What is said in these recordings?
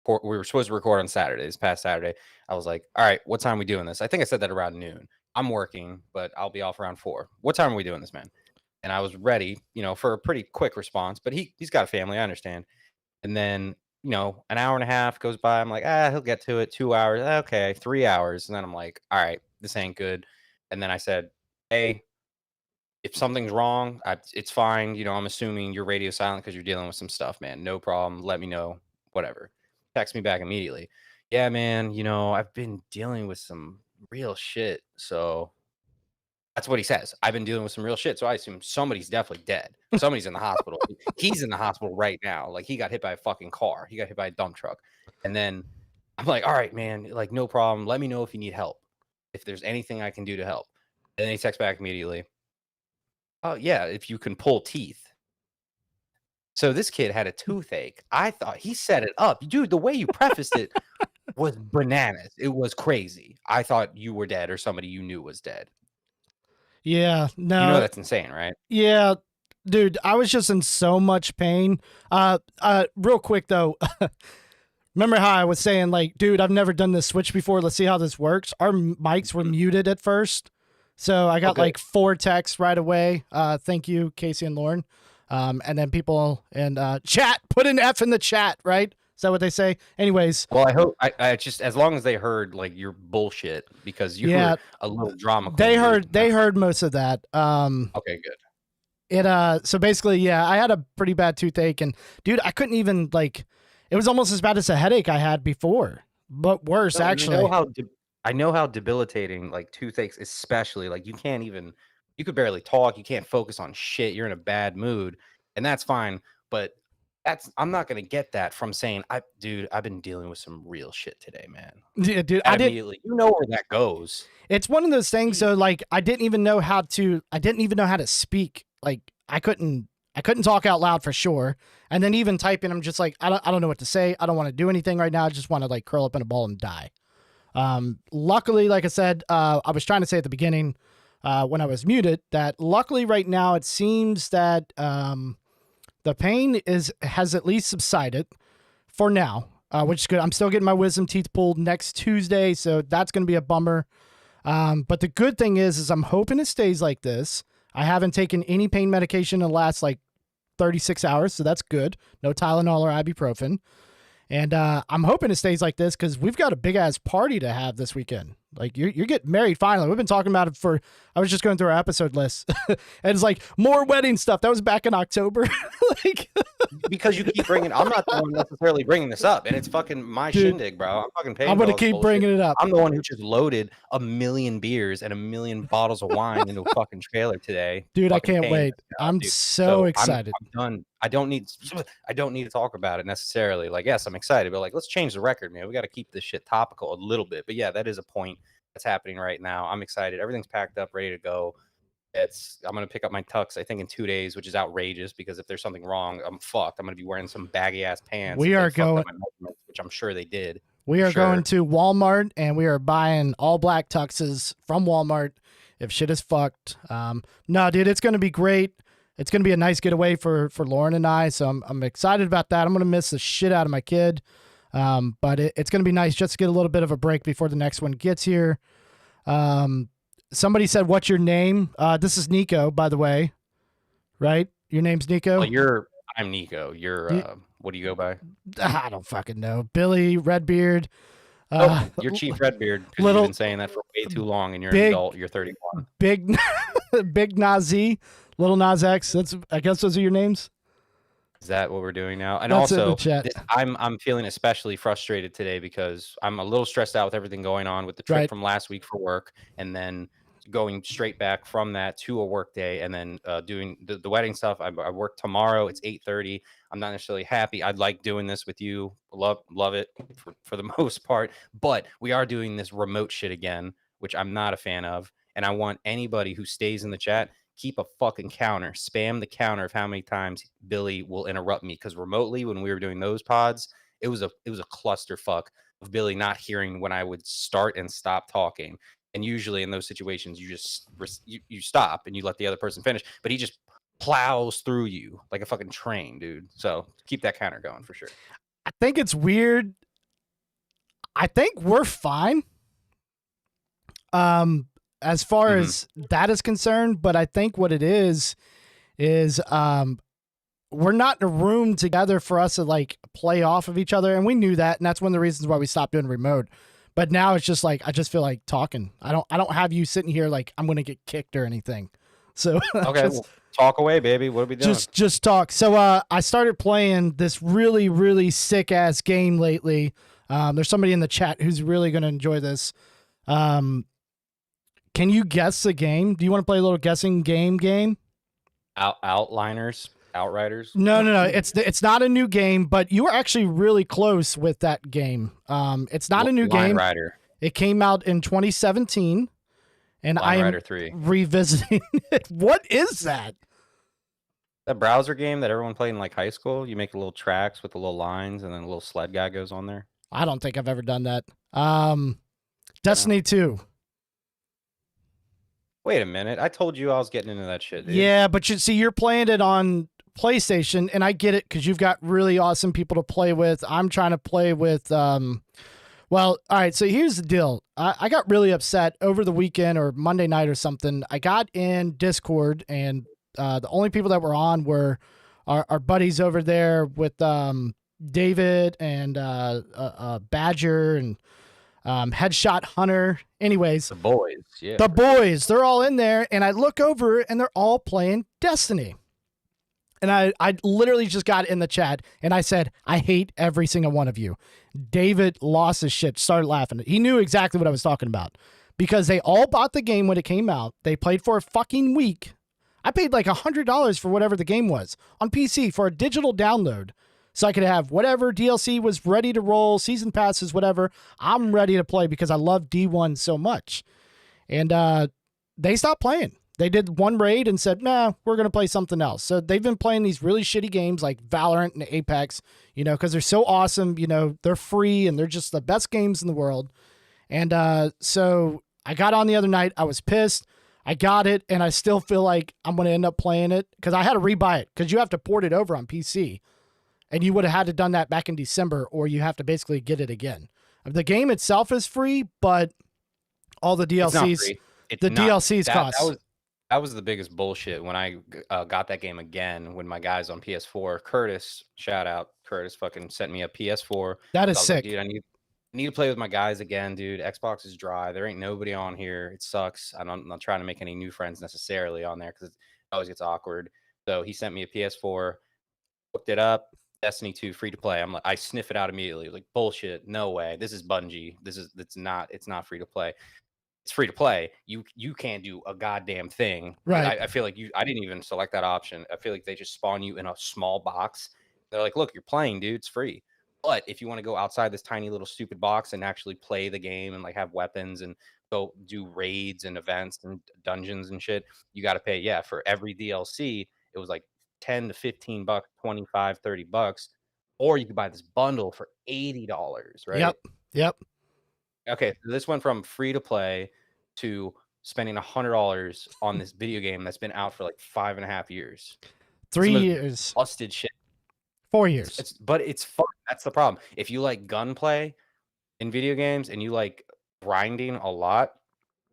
we were supposed to record on Saturday, this past Saturday. I was like, all right, what time are we doing this? I think I said that around noon. I'm working, but I'll be off around 4. What time are we doing this, man? And I was ready, for a pretty quick response, but he's got a family, I understand. And then, an hour and a half goes by. I'm like, he'll get to it. 2 hours. Okay, 3 hours. And then I'm like, all right, this ain't good. And then I said, hey, if something's wrong, it's fine. I'm assuming your radio's silent because you're dealing with some stuff, man. No problem. Let me know. Whatever. Text me back immediately. Yeah, man. I've been dealing with some real shit. So that's what he says. I've been dealing with some real shit. So I assume somebody's definitely dead. Somebody's in the hospital. He's in the hospital right now. Like, he got hit by a fucking car. He got hit by a dump truck. And then I'm like, all right, man. Like, no problem. Let me know if you need help. If there's anything I can do to help. And then he texts back immediately. Oh, yeah, if you can pull teeth. So this kid had a toothache. I thought he set it up. Dude, the way you prefaced it was bananas. It was crazy. I thought you were dead or somebody you knew was dead. Yeah, no. That's insane, right? Yeah, dude, I was just in so much pain. Real quick, though. Remember how I was saying, like, dude, I've never done this switch before. Let's see how this works. Our mics were muted at first. So I got like 4 texts right away. Thank you, Casey and Lauren. And then people in chat, put an F in the chat, right? Is that what they say? Anyways. Well, I hope I just, as long as they heard like your bullshit, because you were a little drama queen. They heard most of that. Okay, good. So basically, yeah, I had a pretty bad toothache, and dude, I couldn't even, like, it was almost as bad as a headache I had before, but worse, actually. I know how debilitating, like, toothaches, especially, like, you could barely talk. You can't focus on shit. You're in a bad mood, and that's fine. But I'm not going to get that from saying, dude, I've been dealing with some real shit today, man. Yeah, dude, immediately, you know where that goes. It's one of those things. So like, I didn't even know how to speak. Like, I couldn't talk out loud for sure. And then even typing, I'm just like, I don't know what to say. I don't want to do anything right now. I just want to like curl up in a ball and die. Luckily, like I said, I was trying to say at the beginning, when I was muted, that luckily right now it seems that, the pain has at least subsided for now, which is good. I'm still getting my wisdom teeth pulled next Tuesday. So that's going to be a bummer. But the good thing is I'm hoping it stays like this. I haven't taken any pain medication in the last like 36 hours. So that's good. No Tylenol or ibuprofen. And I'm hoping it stays like this because we've got a big ass party to have this weekend. Like, you're getting married finally. We've been talking about it I was just going through our episode list. And it's like more wedding stuff. That was back in October. Like, because you keep bringing, I'm not the one necessarily bringing this up, and it's fucking my shindig, bro. I'm fucking paying. I'm going to keep bringing it up. I'm the one who just loaded 1 million beers and 1 million bottles of wine into a fucking trailer today. Dude, I can't wait. I'm so excited. I'm done. I don't need to talk about it necessarily. Like, yes, I'm excited, but like, let's change the record, man. We got to keep this shit topical a little bit. But yeah, that is a point that's happening right now. I'm excited. Everything's packed up, ready to go. I'm going to pick up my tux, I think, in 2 days, which is outrageous because if there's something wrong, I'm fucked. I'm going to be wearing some baggy ass pants. We are going, which I'm sure they did. We are going to Walmart and we are buying all black tuxes from Walmart if shit is fucked. No, dude, it's going to be great. It's going to be a nice getaway for Lauren and I. So I'm excited about that. I'm going to miss the shit out of my kid. But it's going to be nice just to get a little bit of a break before the next one gets here. Somebody said, what's your name? This is Nico, by the way, right? Your name's Nico? Well, I'm Nico. What do you go by? I don't fucking know. Billy Redbeard. You're Chief Redbeard because you've been saying that for way too long and you're an adult. You're 31. Big Nazi, Little Nas X. I guess those are your names. Is that what we're doing now? And also, I'm feeling especially frustrated today because I'm a little stressed out with everything going on with the trip from last week for work, and then going straight back from that to a work day, and then doing the wedding stuff. I work tomorrow. It's 8:30. I'm not necessarily happy. I'd like doing this with you. Love it for the most part. But we are doing this remote shit again, which I'm not a fan of. And I want anybody who stays in the chat, keep a fucking counter. Spam the counter of how many times Billy will interrupt me. Because remotely, when we were doing those pods, it was a clusterfuck of Billy not hearing when I would start and stop talking. And usually in those situations, you just you stop and you let the other person finish. But he just plows through you like a fucking train, dude. So keep that counter going for sure. I think it's weird. I think we're fine. As far as that is concerned, but I think what it is we're not in a room together for us to like play off of each other, and we knew that, and that's one of the reasons why we stopped doing remote. But now it's just like I just feel like talking. I don't have you sitting here like I'm gonna get kicked or anything. So Okay, well, talk away, baby. What are we doing? just talk. So I started playing this really sick ass game lately. There's somebody in the chat who's really gonna enjoy this. Can you guess the game? Do you want to play a little guessing game? Outliners, Outriders. No. It's not a new game, but you were actually really close with that game. It's not a new game. Rider. It came out in 2017, and I am 3. revisiting it. What is that? That browser game that everyone played in like high school. You make little tracks with the little lines, and then a little sled guy goes on there. I don't think I've ever done that. Destiny 2. Wait a minute. I told you I was getting into that shit, dude. Yeah, but you're playing it on PlayStation, and I get it because you've got really awesome people to play with. I'm trying to play with, well, all right, so here's the deal. I got really upset over the weekend or Monday night or something. I got in Discord, and the only people that were on were our buddies over there with David and Badger and Headshot Hunter. Anyways, the boys, yeah. The boys, they're all in there, and I look over and they're all playing Destiny. And I literally just got in the chat and I said, I hate every single one of you. David lost his shit, started laughing. He knew exactly what I was talking about because they all bought the game when it came out. They played for a fucking week. I paid like $100 for whatever the game was on PC for a digital download. So I could have whatever DLC was ready to roll, season passes, whatever. I'm ready to play because I love D1 so much. And they stopped playing. They did one raid and said, nah, we're going to play something else. So they've been playing these really shitty games like Valorant and Apex, because they're so awesome. They're free and they're just the best games in the world. And so I got on the other night. I was pissed. I got it, and I still feel like I'm going to end up playing it because I had to rebuy it because you have to port it over on PC. And you would have had to done that back in December, or you have to basically get it again. The game itself is free, but all the DLCs, DLCs cost. That was the biggest bullshit when I got that game again. When my guys on PS4, Curtis, shout out Curtis, fucking sent me a PS4. That is sick, like, dude. I need to play with my guys again, dude. Xbox is dry. There ain't nobody on here. It sucks. I'm not trying to make any new friends necessarily on there because it always gets awkward. So he sent me a PS4, hooked it up. Destiny 2 free to play. I'm like, I sniff it out immediately. Like, bullshit. No way. This is Bungie. It's not free to play. It's free to play. You can't do a goddamn thing. Right. I feel like I didn't even select that option. I feel like they just spawn you in a small box. They're like, look, you're playing, dude. It's free. But if you want to go outside this tiny little stupid box and actually play the game and like have weapons and go do raids and events and dungeons and shit, you got to pay. Yeah, for every DLC, it was like 10 to 15 bucks, 25, 30 bucks, or you could buy this bundle for $80, right? Yep. Okay, so this went from free to play to spending $100 on this video game that's been out for like 5.5 years. 3 years. Busted shit. 4 years. But it's fun. That's the problem. If you like gunplay in video games and you like grinding a lot,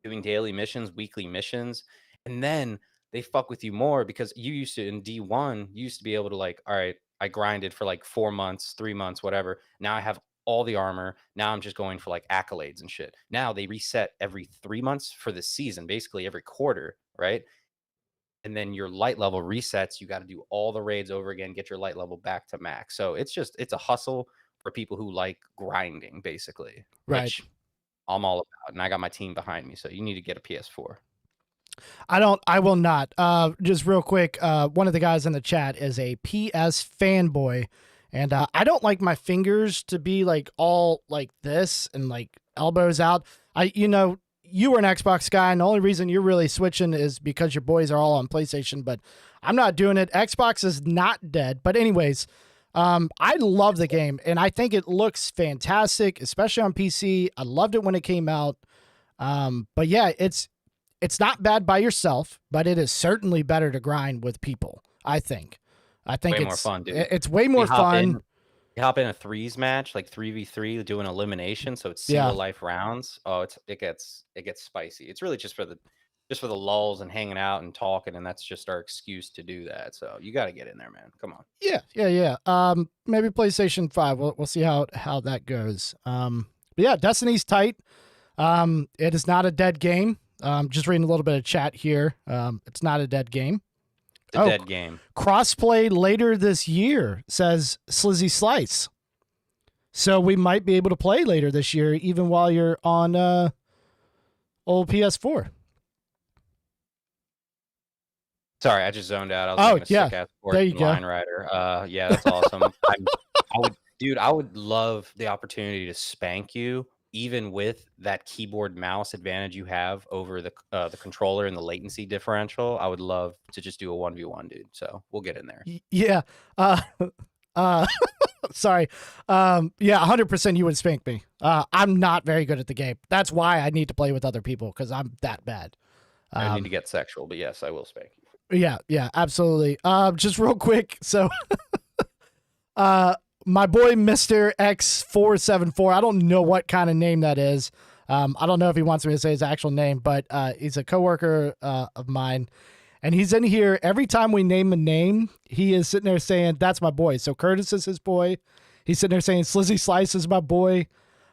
doing daily missions, weekly missions, and then they fuck with you more because you used to, in D1, you used to be able to like, all right, I grinded for like 4 months, 3 months, whatever. Now I have all the armor. Now I'm just going for like accolades and shit. Now they reset every 3 months for the season, basically every quarter, right? And then your light level resets. You got to do all the raids over again, get your light level back to max. So it's a hustle for people who like grinding, basically. Right. Which I'm all about. And I got my team behind me. So you need to get a PS4. I will not. Just real quick, one of the guys in the chat is a PS fanboy, and I don't like my fingers to be like all like this and like elbows out. You were an Xbox guy, and the only reason you're really switching is because your boys are all on PlayStation, but I'm not doing it. Xbox is not dead. But anyways, I love the game, and I think it looks fantastic, especially on PC. I loved it when it came out. But yeah, it's not bad by yourself, but it is certainly better to grind with people, I think. Way more fun, dude. It's way more fun. You hop in a threes match, like 3v3, doing elimination, so it's Yeah. single life rounds. Oh, it gets spicy. It's really just for the lulls and hanging out and talking, and that's just our excuse to do that. So you got to get in there, man. Come on. Yeah. Maybe PlayStation 5. We'll see how that goes. But yeah, Destiny's tight. It is not a dead game. Just reading a little bit of chat here. It's not a dead game. It's a dead game. Crossplay later this year, says Slizzy Slice. So we might be able to play later this year, even while you're on old PS4. Sorry, I just zoned out. I was making a sick ass there you go. Line Rider. Yeah, that's awesome. I would love the opportunity to spank you, even with that keyboard mouse advantage you have over the controller and the latency differential. I would love to just do a 1v1, dude. So we'll get in there. Yeah. Sorry. Yeah, 100% you would spank me. I'm not very good at the game. That's why I need to play with other people, because I'm that bad. I need to get sexual, but yes, I will spank you. Yeah, absolutely. Just real quick. So, my boy, Mr. X474, I don't know what kind of name that is. I don't know if he wants me to say his actual name, but he's a coworker of mine. And he's in here every time we name a name. He is sitting there saying, "That's my boy." So Curtis is his boy. He's sitting there saying, "Slizzy Slice is my boy."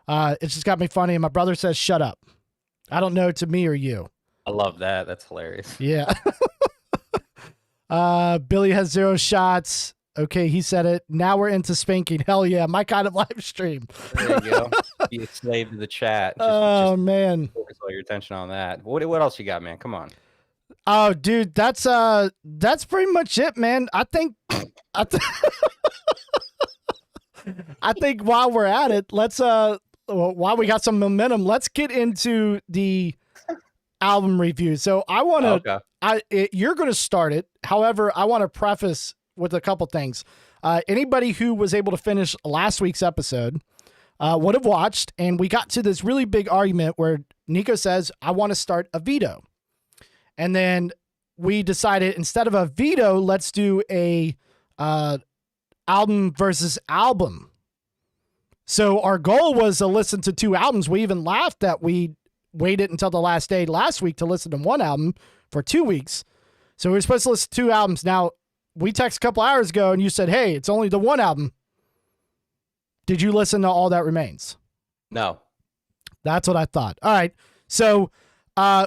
It's just got me funny. And my brother says, "Shut up." I don't know, to me or you. I love that. That's hilarious. Yeah. Billy has 0 shots. Okay, he said it. Now we're into spanking. Hell yeah, my kind of live stream. There you go. Be a slave to the chat. Just man, focus all your attention on that. What else you got, man? Come on. Oh, dude, that's pretty much it, man. I think while we're at it, let's while we got some momentum, let's get into the album review. So I want to, you're going to start it. However, I want to preface with a couple things. Anybody who was able to finish last week's episode would have watched, and we got to this really big argument where Nico says, "I want to start a veto." And then we decided, instead of a veto, let's do a album versus album. So our goal was to listen to 2 albums. We even laughed that we waited until the last day last week to listen to 1 album for 2 weeks. So we were supposed to listen to 2 albums. Now, we texted a couple hours ago and you said, "Hey, it's only the 1 album." Did you listen to All That Remains? No. That's what I thought. All right. So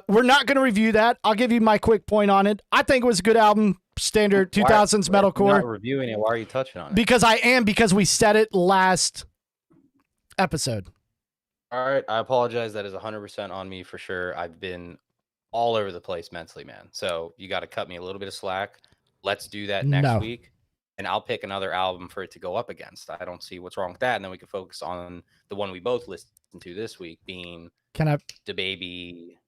we're not going to review that. I'll give you my quick point on it. I think it was a good album, standard 2000s metalcore. You're not reviewing it. Why are you touching on it? Because we said it last episode. All right. I apologize. That is 100% on me for sure. I've been all over the place mentally, man. So you got to cut me a little bit of slack. Let's do that next week. And I'll pick another album for it to go up against. I don't see what's wrong with that. And then we can focus on the one we both listened to this week, being DaBaby.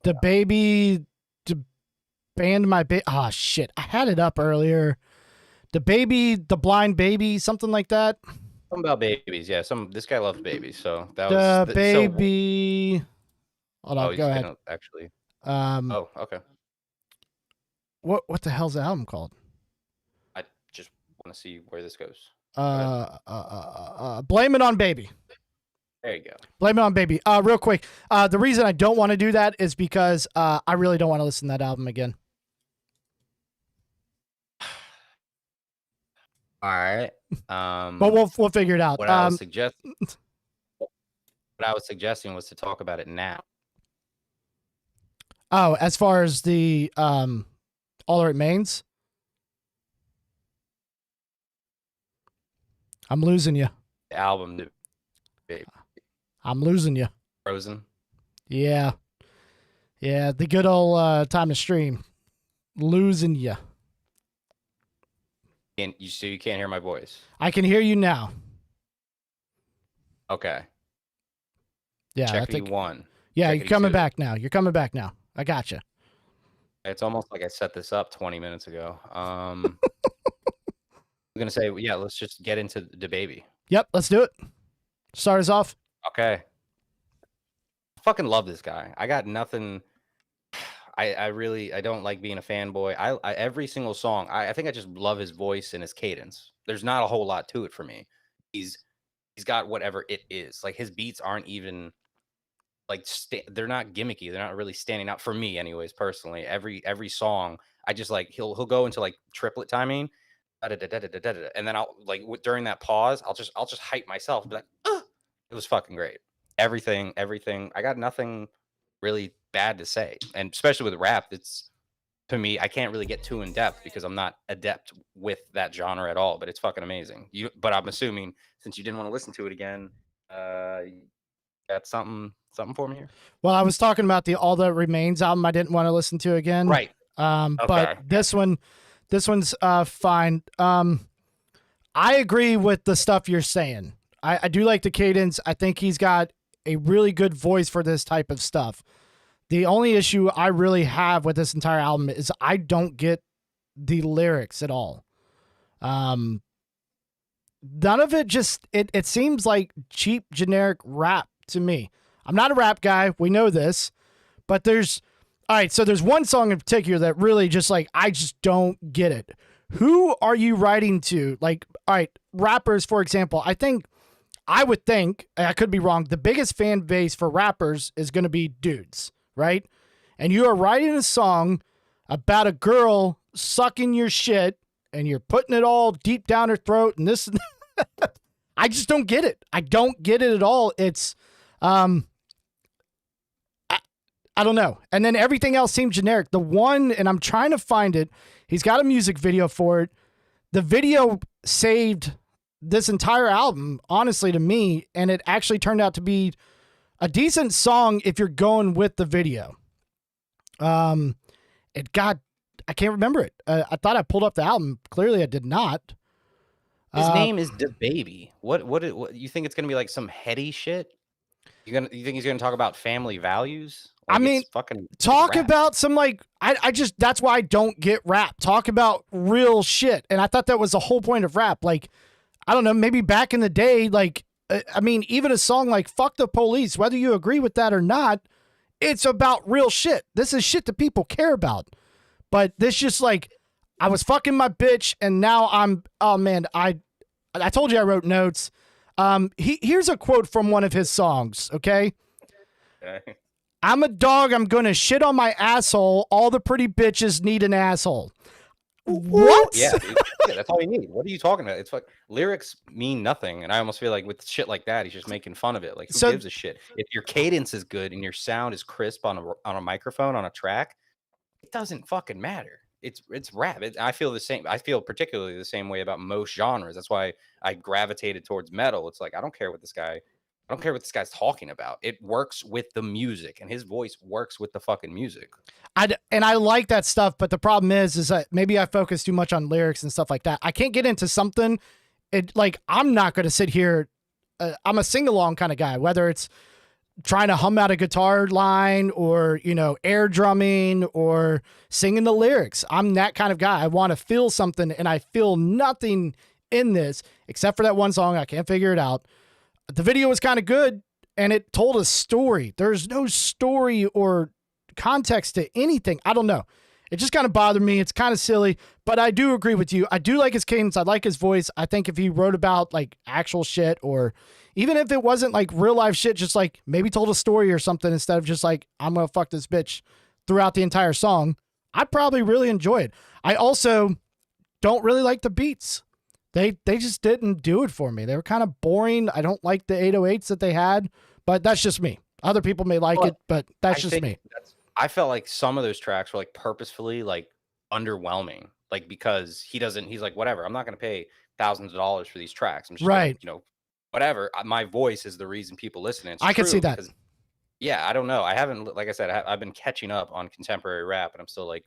DaBaby, Band My Baby. Oh, shit. I had it up earlier. DaBaby, The Blind Baby, something like that. Something about babies. Yeah. This guy loves babies. So that was DaBaby. Hold on. Go ahead. Actually. Oh, okay. What the hell's the album called? I just want to see where this goes. Blame It on Baby. There you go. Blame It on Baby. Real quick. The reason I don't want to do that is because I really don't want to listen to that album again. All right. But we'll figure it out. What I was suggesting was to talk about it now. Oh, as far as the All That Remains? I'm losing you. The album. I'm losing you. Frozen. Yeah. Yeah, the good old time to stream. Losing you. And you can't hear my voice. I can hear you now. Okay. Yeah, Check one. Yeah, you're coming back now. You're coming back now. I gotcha. It's almost like I set this up 20 minutes ago. I'm gonna say, yeah, let's just get into DaBaby. Yep, let's do it. Start us off. Okay. I fucking love this guy. I got nothing. I don't like being a fanboy. I every single song, I think I just love his voice and his cadence. There's not a whole lot to it for me. He's he's got whatever it is. Like his beats aren't even like they're not gimmicky. They're not really standing out for me, anyways. Personally, every song, I just like he'll go into like triplet timing, and then I'll like during that pause, I'll just hype myself, be like, oh, it was fucking great. Everything. I got nothing really bad to say, and especially with rap, it's to me, I can't really get too in depth because I'm not adept with that genre at all. But it's fucking amazing. But I'm assuming since you didn't want to listen to it again, you got something for me here. Well, I was talking about the All That Remains album I didn't want to listen to again. Right. But Okay. this one's fine. I agree with the stuff you're saying. I do like the cadence. I think he's got a really good voice for this type of stuff. The only issue I really have with this entire album is I don't get the lyrics at all. None of it just it seems like cheap generic rap to me. I'm not a rap guy, we know this, but there's all right, so there's one song in particular that really just like I just don't get it. Who are you writing to? Like, all right, rappers, for example, I would think, I could be wrong, the biggest fan base for rappers is going to be dudes, right? And you are writing a song about a girl sucking your shit and you're putting it all deep down her throat and this I just don't get it. I don't get it at all. It's I don't know. And then everything else seems generic. The one, and I'm trying to find it, he's got a music video for it. The video saved this entire album, honestly, to me, and it actually turned out to be a decent song if you're going with the video. It got, I can't remember it. I thought I pulled up the album. Clearly I did not. His name is DaBaby. What you think it's gonna be like some heady shit? You think he's gonna talk about family values? Like, I mean, talk about some like I just that's why I don't get rap. Talk about real shit, and I thought that was the whole point of rap. Like, I don't know, maybe back in the day, like I mean, even a song like "Fuck the Police," whether you agree with that or not, it's about real shit. This is shit that people care about. But this just like I was fucking my bitch, and now I'm oh man, I told you I wrote notes. Here's a quote from one of his songs. Okay. I'm a dog. I'm going to shit on my asshole. All the pretty bitches need an asshole. What? Yeah, that's all you need. What are you talking about? It's like lyrics mean nothing. And I almost feel like with shit like that, he's just making fun of it. Like, who gives a shit? If your cadence is good and your sound is crisp on a microphone, on a track, it doesn't fucking matter. It's rap. I feel the same. I feel particularly the same way about most genres. That's why I gravitated towards metal. It's like, I don't care what this guy's talking about. It works with the music, and his voice works with the fucking music. I like that stuff, but the problem is that maybe I focus too much on lyrics and stuff like that. I can't get into something. I'm not going to sit here. I'm a sing along kind of guy, whether it's trying to hum out a guitar line or, air drumming or singing the lyrics. I'm that kind of guy. I want to feel something, and I feel nothing in this except for that one song. I can't figure it out. The video was kind of good, and it told a story. There's no story or context to anything. I don't know. It just kind of bothered me. It's kind of silly, but I do agree with you. I do like his cadence. I like his voice. I think if he wrote about like actual shit, or even if it wasn't like real life shit, just like maybe told a story or something instead of just like, I'm going to fuck this bitch throughout the entire song, I'd probably really enjoy it. I also don't really like the beats. They just didn't do it for me. They were kind of boring. I don't like the 808s that they had, but that's just me. Other people may like it, but that's just me. I felt like some of those tracks were like purposefully like underwhelming, like because he's like, whatever, I'm not going to pay thousands of dollars for these tracks. I'm just right. Gonna, whatever. My voice is the reason people listen. It's I can see that. Yeah, I don't know. I haven't, like I said, I've been catching up on contemporary rap, and I'm still like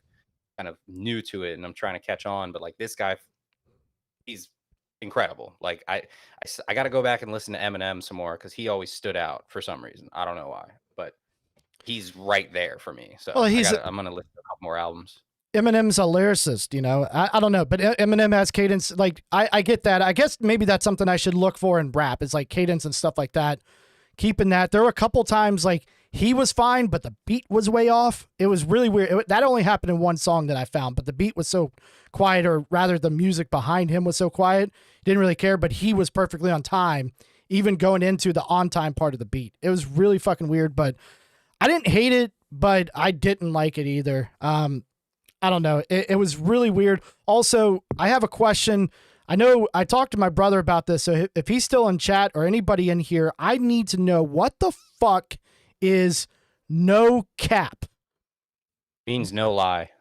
kind of new to it, and I'm trying to catch on. But like this guy, he's incredible. Like I got to go back and listen to Eminem some more because he always stood out for some reason. I don't know why, but he's right there for me. So I'm gonna listen to a couple more albums. Eminem's a lyricist, I don't know, but Eminem has cadence. Like I get that. I guess maybe that's something I should look for in rap. It's like cadence and stuff like that. Keeping that. There were a couple times like he was fine, but the beat was way off. It was really weird. That only happened in one song that I found, but the beat was so quiet, or rather the music behind him was so quiet. Didn't really care, but he was perfectly on time, even going into the on time part of the beat. It was really fucking weird, but I didn't hate it, but I didn't like it either. I don't know. It was really weird. Also, I have a question. I know I talked to my brother about this, so if he's still in chat or anybody in here, I need to know what the fuck is no cap. Means no lie.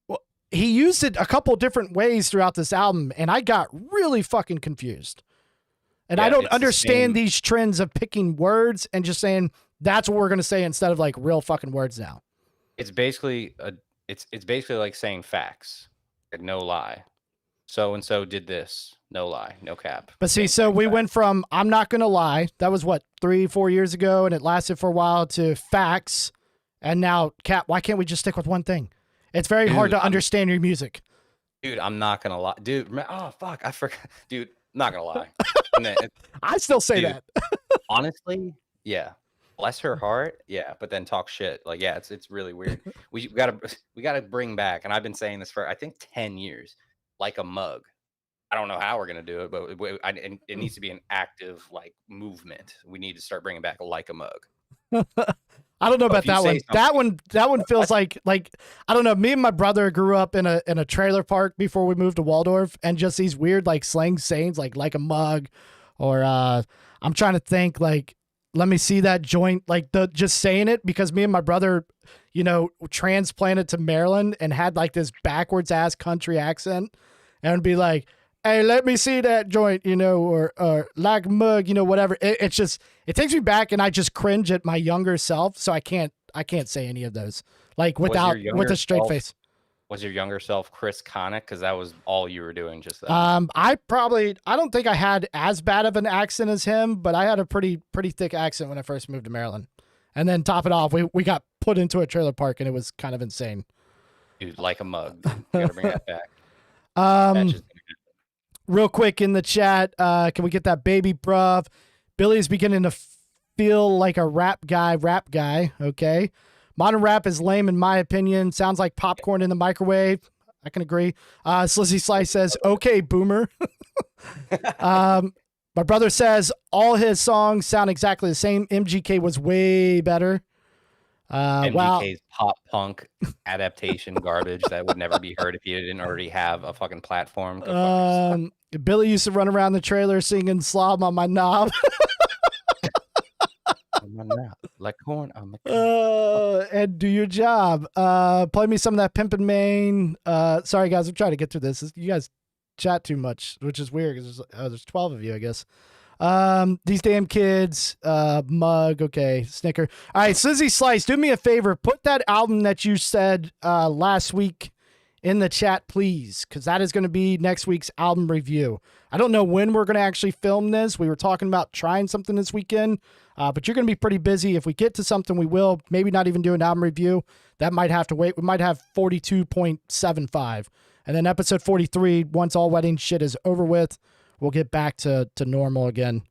Well, he used it a couple different ways throughout this album, and I got really fucking confused. And Yeah, I don't it's the understand same- these trends of picking words and just saying that's what we're gonna say instead of like real fucking words now. It's basically it's basically like saying facts. Like, no lie. So and so did this. No lie. No cap. But see, Same so thing, we fact. went from I'm not gonna lie, that was what, 3-4 years ago, and it lasted for a while, to facts, and now cap. Why can't we just stick with one thing? It's very hard Dude, to understand your music. Dude, I'm not gonna lie. Dude, oh fuck, I forgot. Dude, not gonna lie. And then, I still say dude, that. honestly, yeah. Bless her heart, yeah. But then talk shit, like, yeah, it's really weird. We gotta bring back, and I've been saying this for I think 10 years, like a mug. I don't know how we're gonna do it, but it needs to be an active like movement. We need to start bringing back like a mug. I don't know if about you that say one. That one feels like I don't know. Me and my brother grew up in a trailer park before we moved to Waldorf, and just these weird like slang sayings like a mug, or I'm trying to think, like, let me see that joint, like the just saying it, because me and my brother, transplanted to Maryland and had like this backwards ass country accent, and be like, hey, let me see that joint, or like mug, whatever. It's just, it takes me back, and I just cringe at my younger self. So I can't say any of those, like, Was your with younger a straight self- face. Was your younger self Chris Connick? Because that was all you were doing just then. I don't think I had as bad of an accent as him, but I had a pretty thick accent when I first moved to Maryland. And then top it off, we got put into a trailer park, and it was kind of insane. Dude, like a mug. You gotta bring that back. Um, real quick in the chat, can we get that baby bruv? Billy's beginning to feel like a rap guy. Okay. Modern rap is lame in my opinion. Sounds like popcorn in the microwave. I can agree. Slizzy Slice says, okay, boomer. My brother says all his songs sound exactly the same. MGK was way better. MGK's Wow. pop punk adaptation garbage that would never be heard if you didn't already have a fucking platform. Go fuck yourself. Billy used to run around the trailer singing slob on my knob. On my knob, like corn on my And do your job. Play me some of that Pimpin' Main. Sorry guys, I'm trying to get through this. You guys chat too much, which is weird because there's 12 of you, I guess. These damn kids, mug, okay, Snicker. All right, Slizzy Slice, do me a favor, put that album that you said last week in the chat, please, because that is going to be next week's album review. I don't know when we're going to actually film this. We were talking about trying something this weekend, but you're going to be pretty busy. If we get to something, we will. Maybe not even do an album review. That might have to wait. We might have 42.75. And then episode 43, once all wedding shit is over with, we'll get back to normal again.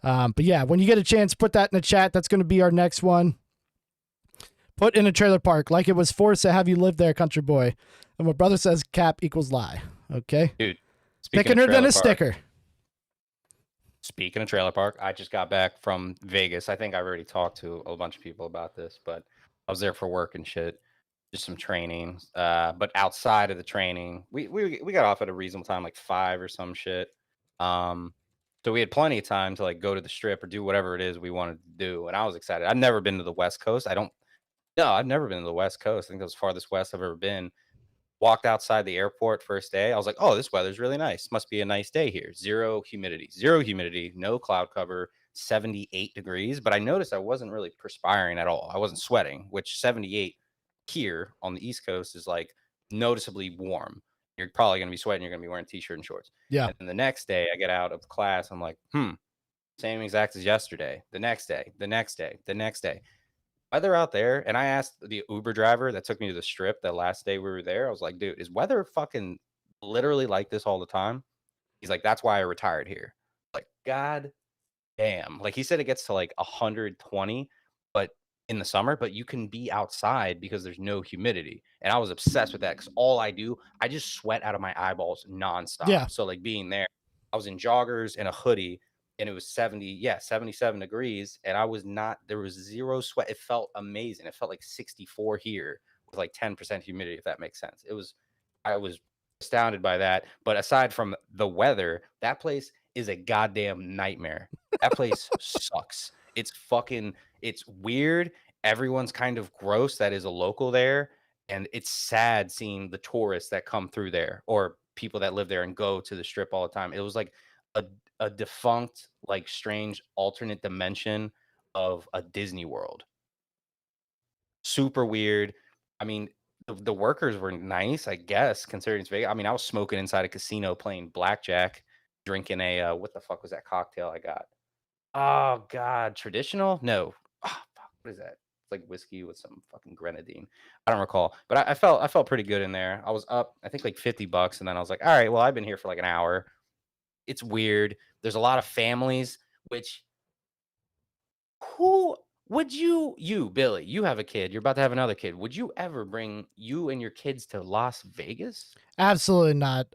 But yeah, when you get a chance, put that in the chat. That's going to be our next one. Put in a trailer park like it was forced to have you live there, country boy. And my brother says cap equals lie. Okay. Dude, Thickener than a sticker. Speaking of trailer park, I just got back from Vegas. I think I've already talked to a bunch of people about this, but I was there for work and shit. Just some training. But outside of the training, we got off at a reasonable time, like 5 or some shit. So we had plenty of time to like go to the strip or do whatever it is we wanted to do. And I was excited. I've never been to the West Coast. I've never been to the West Coast. I think that's the farthest west I've ever been. Walked outside the airport first day. I was like, oh, this weather's really nice. Must be a nice day here. Zero humidity, no cloud cover, 78 degrees. But I noticed I wasn't really perspiring at all. I wasn't sweating, which 78 here on the East Coast is like noticeably warm. You're probably going to be sweating. You're going to be wearing t-shirt and shorts. Yeah. And then the next day I get out of class. I'm like, same exact as yesterday. The next day. Weather out there, and I asked the Uber driver that took me to the strip that last day we were there. I was like, dude, is weather fucking literally like this all the time? He's like, that's why I retired here. Like, god damn. Like, he said it gets to like 120, but in the summer, but you can be outside because there's no humidity. And I was obsessed with that because all I do, I just sweat out of my eyeballs nonstop. Yeah. So like being there, I was in joggers and a hoodie and it was 70, yeah, 77 degrees. And I was not, there was zero sweat. It felt amazing. It felt like 64 here with like 10% humidity, if that makes sense. I was astounded by that. But aside from the weather, that place is a goddamn nightmare. That place sucks. It's weird. Everyone's kind of gross that is a local there. And it's sad seeing the tourists that come through there or people that live there and go to the strip all the time. It was like a, a defunct, like strange alternate dimension of a Disney World. Super weird. I mean, the workers were nice, I guess, considering it's Vegas. I mean, I was smoking inside a casino playing blackjack, drinking a what the fuck was that cocktail I got? Oh god, traditional? No. Oh, fuck, what is that? It's like whiskey with some fucking grenadine. I don't recall, but I felt pretty good in there. I was up, I think like $50, and then I was like, all right, well, I've been here for like an hour. It's weird. There's a lot of families, which who would you, Billy, you have a kid, you're about to have another kid. Would you ever bring you and your kids to Las Vegas? Absolutely not.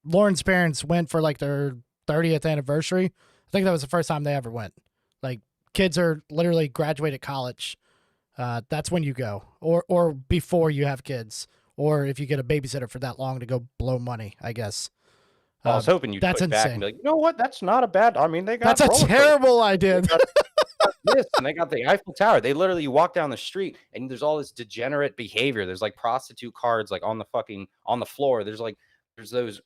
Lauren's parents went for like their 30th anniversary. I think that was the first time they ever went. Like kids are literally graduated college. That's when you go, or before you have kids, or if you get a babysitter for that long to go blow money. I guess. I was hoping you'd That's push back and insane. be like, you know what? That's not a bad. I mean, they That's got a roller coasters. terrible idea. They got this and they got the Eiffel Tower. They literally you walk down the street and there's all this degenerate behavior. There's like prostitute cards like on the floor. There's Did those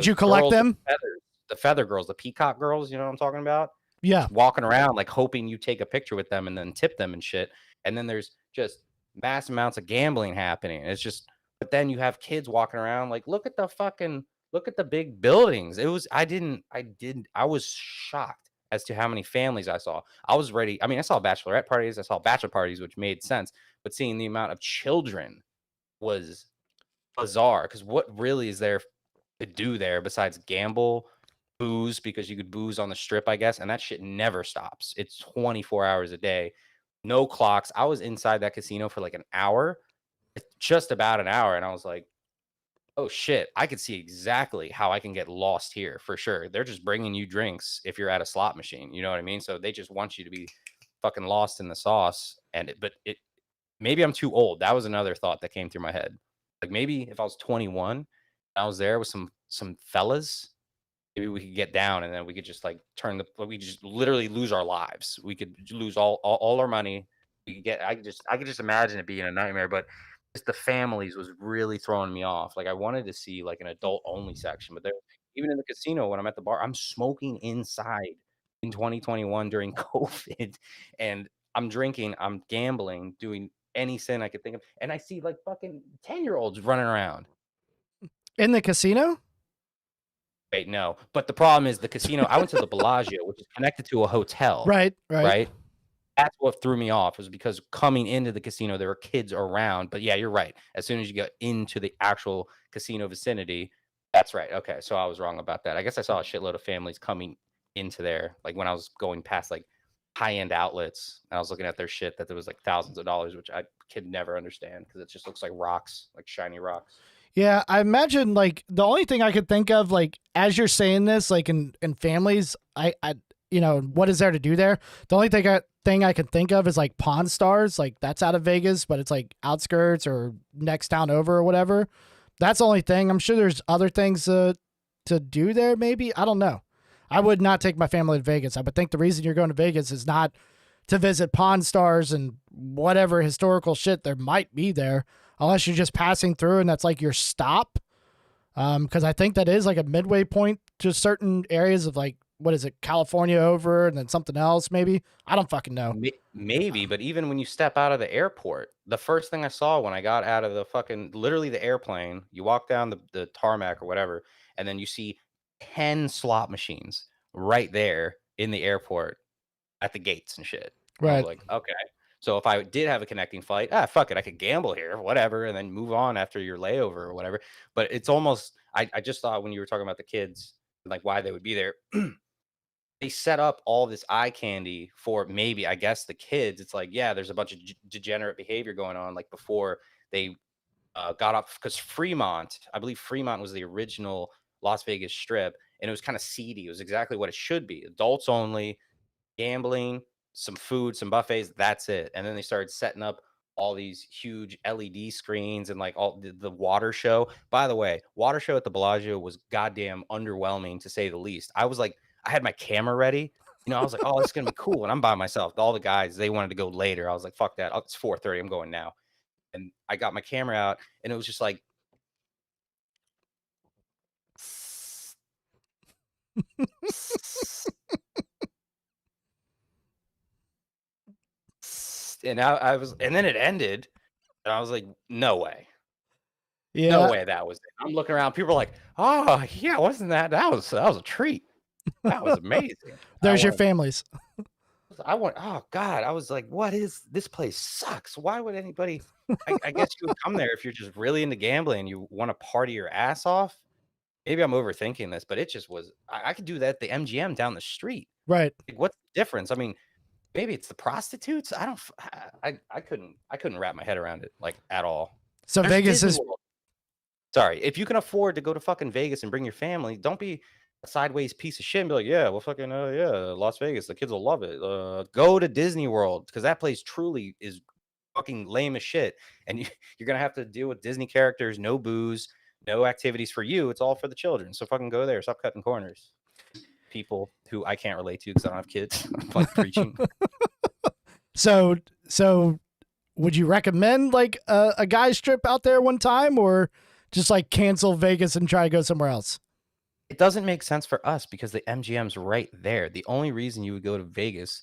you collect girls with them? feathers, the feather girls, the peacock girls, you know what I'm talking about? Yeah. Just walking around like hoping you take a picture with them and then tip them and shit. And then there's just mass amounts of gambling happening. It's just but then you have kids walking around like look at the big buildings. I was shocked as to how many families I saw. I was ready. I mean, I saw bachelorette parties, I saw bachelor parties, which made sense, but seeing the amount of children was bizarre because what really is there to do there besides gamble, booze, because you could booze on the strip, I guess, and that shit never stops. It's 24 hours a day, no clocks. I was inside that casino for like an hour, just about an hour, and I was like, oh shit, I could see exactly how I can get lost here for sure. They're just bringing you drinks if you're at a slot machine. You know what I mean? So they just want you to be fucking lost in the sauce. Maybe I'm too old. That was another thought that came through my head. Like maybe if I was 21, I was there with some fellas, maybe we could get down and then we could just like we just literally lose our lives. We could lose all our money. I could just imagine it being a nightmare, but just the families was really throwing me off. Like I wanted to see like an adult only section, but there even in the casino when I'm at the bar, I'm smoking inside in 2021 during COVID and I'm drinking, I'm gambling, doing any sin I could think of, and I see like fucking 10-year-olds running around. In the casino? Wait, no. But the problem is the casino I went to the Bellagio, which is connected to a hotel, Right. Right. right? That's what threw me off was because coming into the casino, there were kids around. But yeah, you're right. As soon as you get into the actual casino vicinity, that's right. Okay, so I was wrong about that. I guess I saw a shitload of families coming into there, like when I was going past like high-end outlets, and I was looking at their shit that there was like thousands of dollars, which I could never understand because it just looks like rocks, like shiny rocks. Yeah, I imagine like the only thing I could think of, like as you're saying this, like in families, I what is there to do there? The only thing I can think of is like Pawn Stars, like that's out of Vegas, but it's like outskirts or next town over or whatever. That's the only thing. I'm sure there's other things to do there. Maybe I don't know. I would not take my family to Vegas. I would think the reason you're going to Vegas is not to visit Pawn Stars and whatever historical shit there might be there, unless you're just passing through and that's like your stop. Because I think that is like a midway point to certain areas of like, what is it, California over and then something else maybe. I don't fucking know. Maybe, but even when you step out of the airport, the first thing I saw when I got out of the fucking literally the airplane, you walk down the tarmac or whatever, and then you see 10 slot machines right there in the airport at the gates and shit. And I was Right. like, okay. So if I did have a connecting flight, fuck it, I could gamble here, whatever, and then move on after your layover or whatever. But it's almost I just thought when you were talking about the kids, like why they would be there, they set up all this eye candy for maybe, I guess, the kids. It's like, yeah, there's a bunch of degenerate behavior going on, like before they got off, because Fremont, I believe Fremont was the original Las Vegas Strip, and it was kind of seedy. It was exactly what it should be: adults only, gambling, some food, some buffets. That's it. And then they started setting up all these huge LED screens and like all the water show. By the way, water show at the Bellagio was goddamn underwhelming to say the least. I was like, I had my camera ready. I was like, oh, this is gonna be cool. And I'm by myself. All the guys, they wanted to go later. I was like, fuck that. It's 4:30. I'm going now. And I got my camera out, and it was just like, and I was, and then it ended, and I was like, no way. No Yeah. way that was it. I'm looking around, people are like, "Oh, yeah, wasn't that was a treat. That was amazing." There's your families. Oh god, I was like, "What is this place sucks. Why would anybody?" I guess you would come there if you're just really into gambling and you wanna party your ass off. Maybe I'm overthinking this, but it just was, I could do that at the MGM down the street. Right. Like, what's the difference? I mean, maybe it's the prostitutes? I don't f I couldn't wrap my head around it, like, at all. So There's Vegas Disney is World. Sorry, if you can afford to go to fucking Vegas and bring your family, don't be a sideways piece of shit and be like, "Yeah, well, fucking, yeah, Las Vegas, the kids will love it. Go to Disney World because that place truly is fucking lame as shit, and you're gonna have to deal with Disney characters, no booze, no activities for you. It's all for the children. So fucking go there. Stop cutting corners." People who I can't relate to because I don't have kids. I'm like preaching. so would you recommend like a guy's trip out there one time, or just like cancel Vegas and try to go somewhere else? It doesn't make sense for us because the MGM's right there. The only reason you would go to Vegas,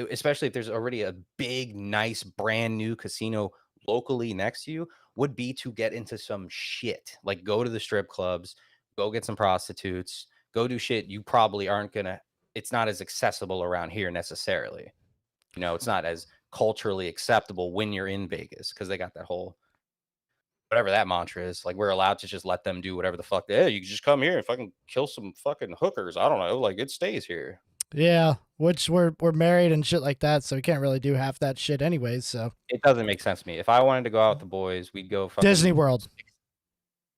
especially if there's already a big, nice, brand new casino locally next to you, would be to get into some shit. Like go to the strip clubs, go get some prostitutes, go do shit you probably aren't gonna. It's not as accessible around here necessarily. It's not as culturally acceptable when you're in Vegas because they got that whole whatever that mantra is. Like we're allowed to just let them do whatever the fuck. You can just come here and fucking kill some fucking hookers. I don't know. Like it stays here. Yeah, which we're married and shit like that, so we can't really do half that shit anyways. So It doesn't make sense to me. If I wanted to go out with the boys, we'd go fucking Disney World.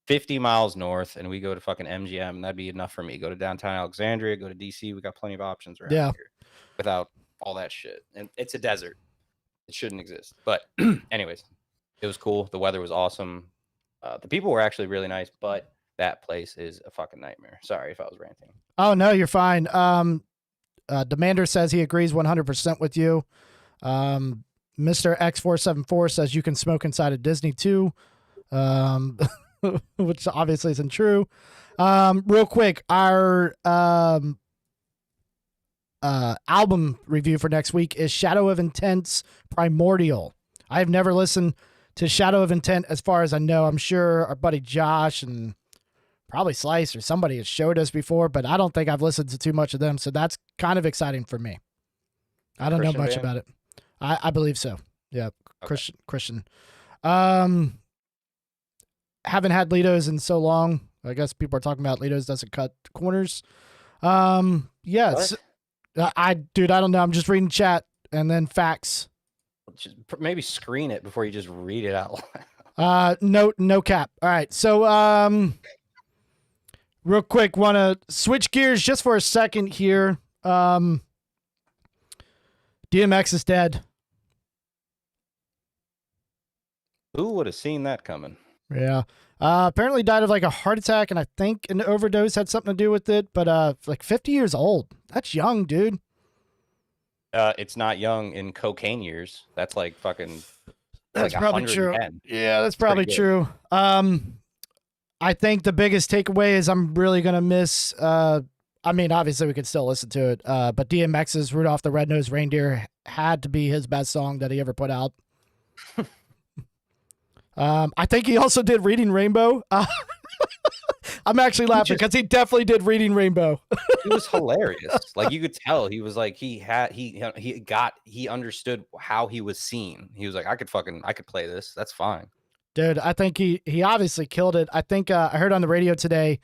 50 miles north and we go to fucking MGM, and that'd be enough for me. Go to downtown Alexandria, go to DC. We got plenty of options around Yeah. here without all that shit. And it's a desert. It shouldn't exist. But anyways, it was cool. The weather was awesome. The people were actually really nice, but that place is a fucking nightmare. Sorry if I was ranting. Oh no, you're fine. Demander says he agrees 100% with you. Mr. X474 says you can smoke inside of Disney too, which obviously isn't true. Real quick, our album review for next week is Shadow of Intent's Primordial. I've never listened to Shadow of Intent as far as I know. I'm sure our buddy Josh and probably Slice or somebody has showed us before, but I don't think I've listened to too much of them, so that's kind of exciting for me. I don't know much about it. I believe so. Yeah, okay. Christian. Haven't had Litos in so long. I guess people are talking about Litos doesn't cut corners. Yeah, dude, I don't know. I'm just reading chat and then facts. Just maybe screen it before you just read it out loud. No cap. All right, so real quick, want to switch gears just for a second here. DMX is dead. Who would have seen that coming? Yeah. Apparently died of like a heart attack, and I think an overdose had something to do with it, but like 50 years old. That's young, dude. It's not young in cocaine years. That's like fucking. That's like probably true. Yeah, that's probably true. I think the biggest takeaway is I'm really gonna miss. I mean, obviously we could still listen to it, but DMX's "Rudolph the Red-Nosed Reindeer" had to be his best song that he ever put out. I think he also did "Reading Rainbow." I'm actually laughing because he definitely did "Reading Rainbow." He was hilarious. Like you could tell he was like he understood how he was seen. He was like, I could play this. That's fine. Dude, I think he obviously killed it. I think I heard on the radio today,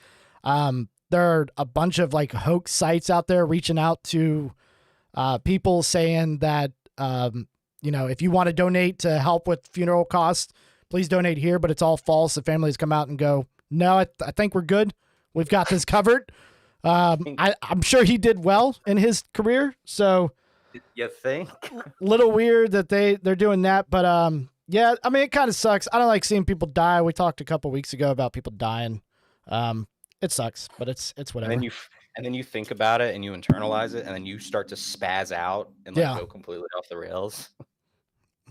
there are a bunch of like hoax sites out there reaching out to people saying that if you want to donate to help with funeral costs, please donate here. But it's all false. The families come out and go, no, I think we're good. We've got this covered. I'm sure he did well in his career. So You think? little weird that they're doing that. But yeah, I mean, it kind of sucks. I don't like seeing people die. We talked a couple weeks ago about people dying. It sucks, but it's whatever. And then you think about it and you internalize it, and then you start to spaz out and like go completely off the rails.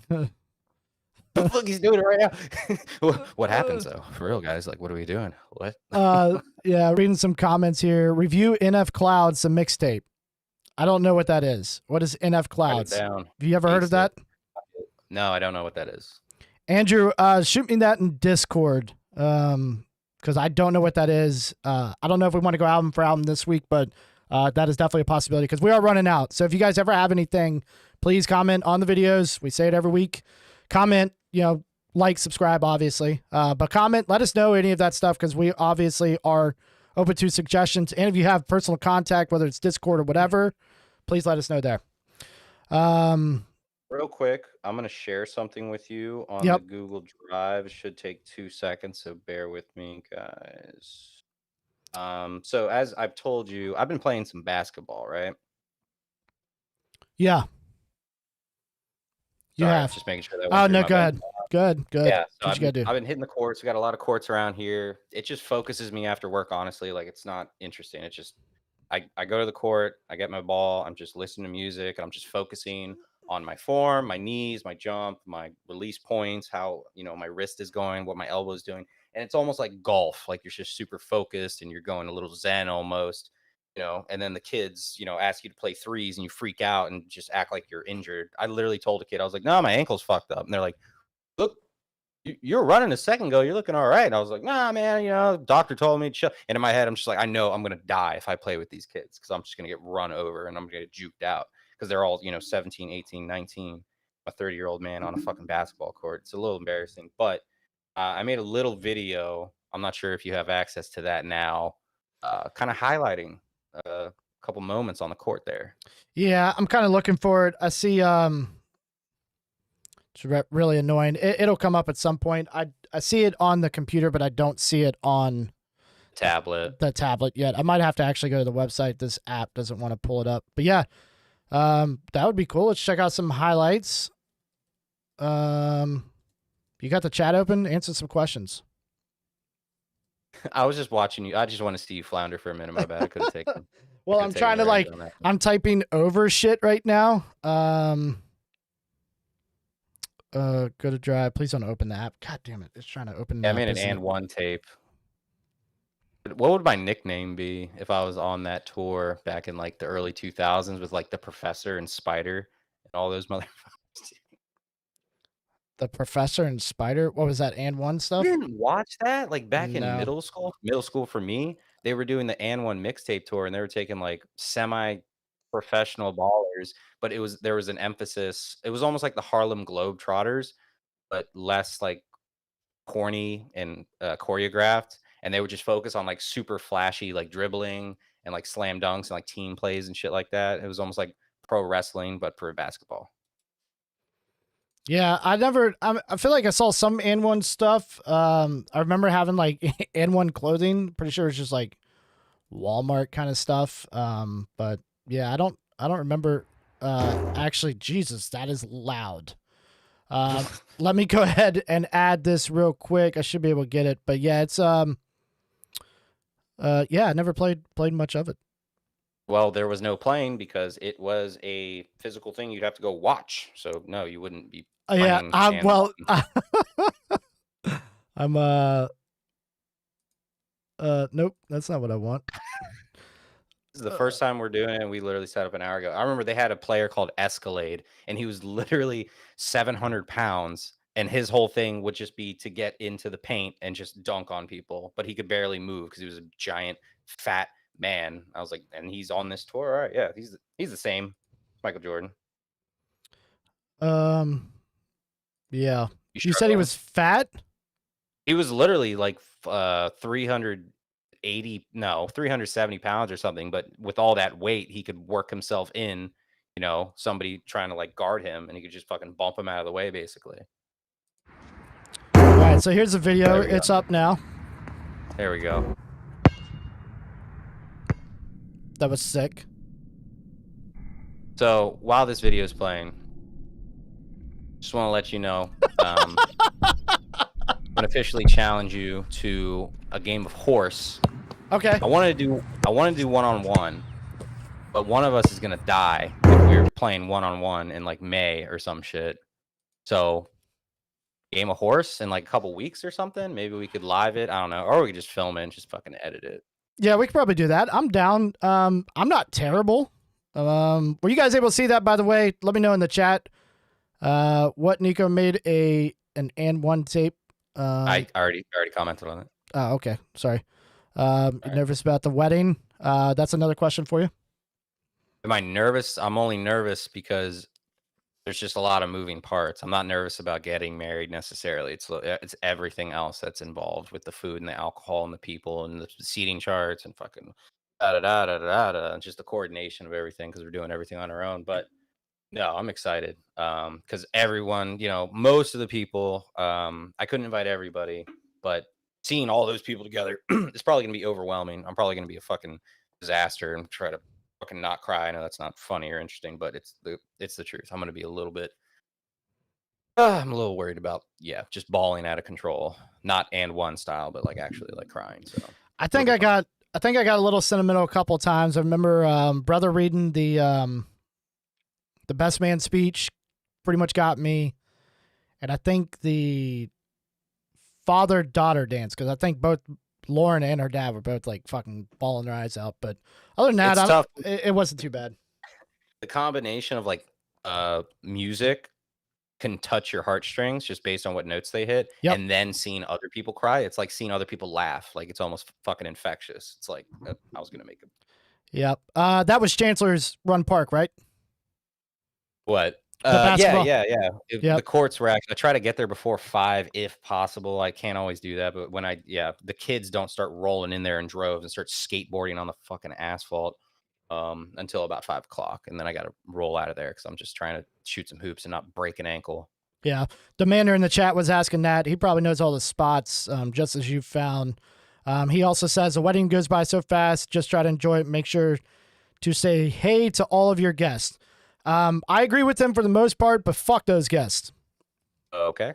Look, he's doing it right now. What happens though? For real, guys, like, what are we doing? What? Yeah, reading some comments here. Review NF Clouds, a mixtape. I don't know what that is. What is NF Clouds? Have you ever heard of that? No, I don't know what that is. Andrew, shoot me that in Discord. Because I don't know what that is. I don't know if we want to go album for album this week, but that is definitely a possibility because we are running out. So if you guys ever have anything, please comment on the videos. We say it every week. Comment, like, subscribe, obviously. But comment, let us know any of that stuff because we obviously are open to suggestions. And if you have personal contact, whether it's Discord or whatever, please let us know there. Real quick, I'm going to share something with you on the Google Drive. It should take 2 seconds, so bear with me, guys. So as I've told you, I've been playing some basketball, right? Yeah. You have. Just making sure that. Oh, no, go ahead. Good. Yeah, so what you gotta do? I've been hitting the courts. We got a lot of courts around here. It just focuses me after work, honestly. Like, it's not interesting. It's just I go to the court, I get my ball, I'm just listening to music, and I'm just focusing on my form, my knees, my jump, my release points, how my wrist is going, what my elbow is doing. And it's almost like golf. Like, you're just super focused and you're going a little zen almost. And then the kids, ask you to play threes and you freak out and just act like you're injured. I literally told a kid, I was like, no, my ankle's fucked up. And they're like, look, you're running a second ago. You're looking all right. And I was like, nah, man, doctor told me to chill. And in my head, I'm just like, I know I'm going to die if I play with these kids because I'm just going to get run over and I'm going to get juked out because they're all, 17, 18, 19, a 30-year-old man on a fucking basketball court. It's a little embarrassing, but I made a little video. I'm not sure if you have access to that now, kind of highlighting a couple moments on the court there. Yeah, I'm kind of looking for it. I see it's really annoying. It'll come up at some point. I see it on the computer, but I don't see it on the tablet yet. I might have to actually go to the website. This app doesn't want to pull it up. But yeah, that would be cool. Let's check out some highlights. You got the chat open? Answer some questions. I was just watching you. I just want to see you flounder for a minute. My bad. I could have taken. Well, I'm trying to I'm typing over shit right now. Go to Drive. Please don't open the app. God damn it. It's trying to open. Yeah, I made an and one tape. What would my nickname be if I was on that tour back in like the early 2000s with like the Professor and Spider and all those motherfuckers? The Professor and Spider? What was that? And one stuff? You didn't watch that? Like back in middle school? Middle school for me, they were doing the and one mixtape tour and they were taking like semi-professional ballers, but there was an emphasis. It was almost like the Harlem Globetrotters, but less like corny and choreographed. And they would just focus on like super flashy, like dribbling and like slam dunks and like team plays and shit like that. It was almost like pro wrestling, but for basketball. Yeah, I feel like I saw some N1 stuff. I remember having like N1 clothing. Pretty sure it's just like Walmart kind of stuff. But yeah, I don't remember. Actually, Jesus, that is loud. Let me go ahead and add this real quick. I should be able to get it. But yeah, it's yeah, I never played much of it. Well, there was no playing because it was a physical thing you'd have to go watch. So no, you wouldn't be. Yeah, well, I'm nope, that's not what I want. This is the first time we're doing it, and we literally set up an hour ago. I remember they had a player called Escalade, and he was literally 700 pounds, and his whole thing would just be to get into the paint and just dunk on people, but he could barely move because he was a giant, fat man. I was like, and he's on this tour? All right, yeah, he's the same. Michael Jordan. Yeah. You said he was fat? He was literally like 300 370 pounds or something. But with all that weight, he could work himself in, somebody trying to like guard him, and he could just fucking bump him out of the way, basically. All right, so here's the video. There we It's go. up now. There we go. That was sick. So while this video is playing, just want to let you know, I'm gonna officially challenge you to a game of horse. Okay. I want to do 1-on-1, but one of us is gonna die if we're playing 1-on-1 in like May or some shit. So game of horse in like a couple weeks or something. Maybe we could live it. I don't know, or we could just film it and just fucking edit it. Yeah, we could probably do that. I'm down. I'm not terrible. Were you guys able to see that, by the way? Let me know in the chat. What Nico made an and one tape. I already commented on it. Oh, okay. Sorry. Nervous about the wedding? That's another question for you. Am I nervous? I'm only nervous because there's just a lot of moving parts. I'm not nervous about getting married necessarily. It's everything else that's involved with the food and the alcohol and the people and the seating charts and fucking da da da da da da, and just the coordination of everything because we're doing everything on our own. But no, I'm excited because everyone, most of the people, I couldn't invite everybody, but seeing all those people together is probably gonna be overwhelming. I'm probably gonna be a fucking disaster and try to fucking not cry. I know that's not funny or interesting, but it's the truth. I'm gonna be a little bit. I'm a little worried about just bawling out of control, not and one style, but like actually like crying. So I think I got a little sentimental a couple of times. I remember brother reading the best man speech, pretty much got me, and I think the father-daughter dance, because I think both Lauren and her dad were both like fucking bawling their eyes out. But other than that, it's tough. It wasn't too bad. The combination of like music can touch your heartstrings just based on what notes they hit, and then seeing other people cry, it's like seeing other people laugh. Like it's almost fucking infectious. It's like I was gonna make it. Yep. That was Chancellor's Run Park, right? What? Yeah. The courts were actually. I try to get there before 5 if possible. I can't always do that, but when the kids don't start rolling in there in droves and start skateboarding on the fucking asphalt until about 5 o'clock, and then I got to roll out of there because I'm just trying to shoot some hoops and not break an ankle. Yeah, Demander in the chat was asking that. He probably knows all the spots, just as you found. He also says the wedding goes by so fast. Just try to enjoy it. Make sure to say hey to all of your guests. I agree with him for the most part, but fuck those guests. Okay.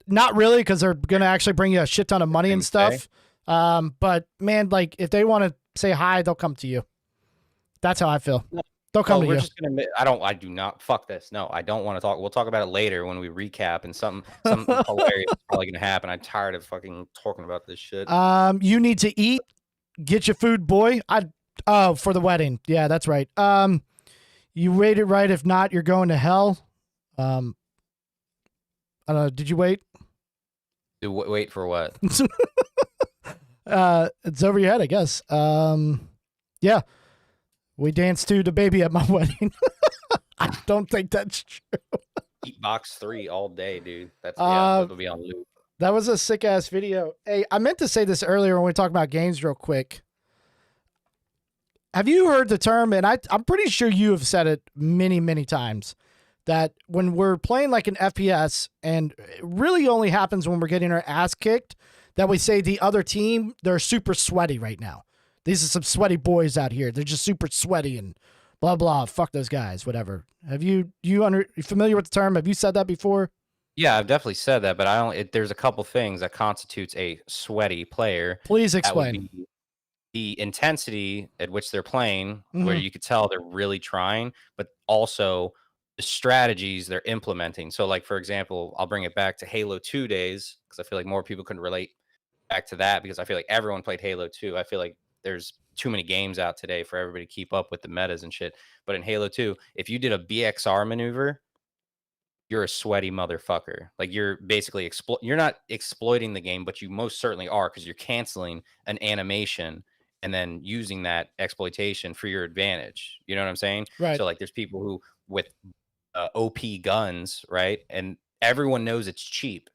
Not really, because they're gonna actually bring you a shit ton of money and stuff. But man, like if they want to say hi, they'll come to you. That's how I feel. They'll come to you. Just gonna. I do not. Fuck this. No, I don't want to talk. We'll talk about it later when we recap, and something hilarious is probably gonna happen. I'm tired of fucking talking about this shit. You need to eat. Get your food, boy. For the wedding. Yeah, that's right. You waited right. If not, you're going to hell. I don't know. Did you wait? Wait for what? It's over your head, I guess. Yeah. We danced to the baby at my wedding. I don't think that's true. Eat box 3 all day, dude. That'll be on loop. That was a sick ass video. Hey, I meant to say this earlier when we talked about games real quick. Have you heard the term, and I'm pretty sure you have said it many, many times, that when we're playing like an FPS, and it really only happens when we're getting our ass kicked, that we say the other team, they're super sweaty right now. These are some sweaty boys out here. They're just super sweaty and blah, blah. Fuck those guys, whatever. Have you familiar with the term? Have you said that before? Yeah, I've definitely said that, but there's a couple things that constitutes a sweaty player. Please explain. The intensity at which they're playing, where you could tell they're really trying, but also the strategies they're implementing. So, like, for example, I'll bring it back to Halo 2 days, because I feel like more people can relate back to that, because I feel like everyone played Halo 2. I feel like there's too many games out today for everybody to keep up with the metas and shit. But in Halo 2, if you did a BXR maneuver, you're a sweaty motherfucker. Like, you're basically you're not exploiting the game, but you most certainly are, because you're canceling an animation and then using that exploitation for your advantage. You know what I'm saying? Right. So like there's people who with OP guns, right? And everyone knows it's cheap.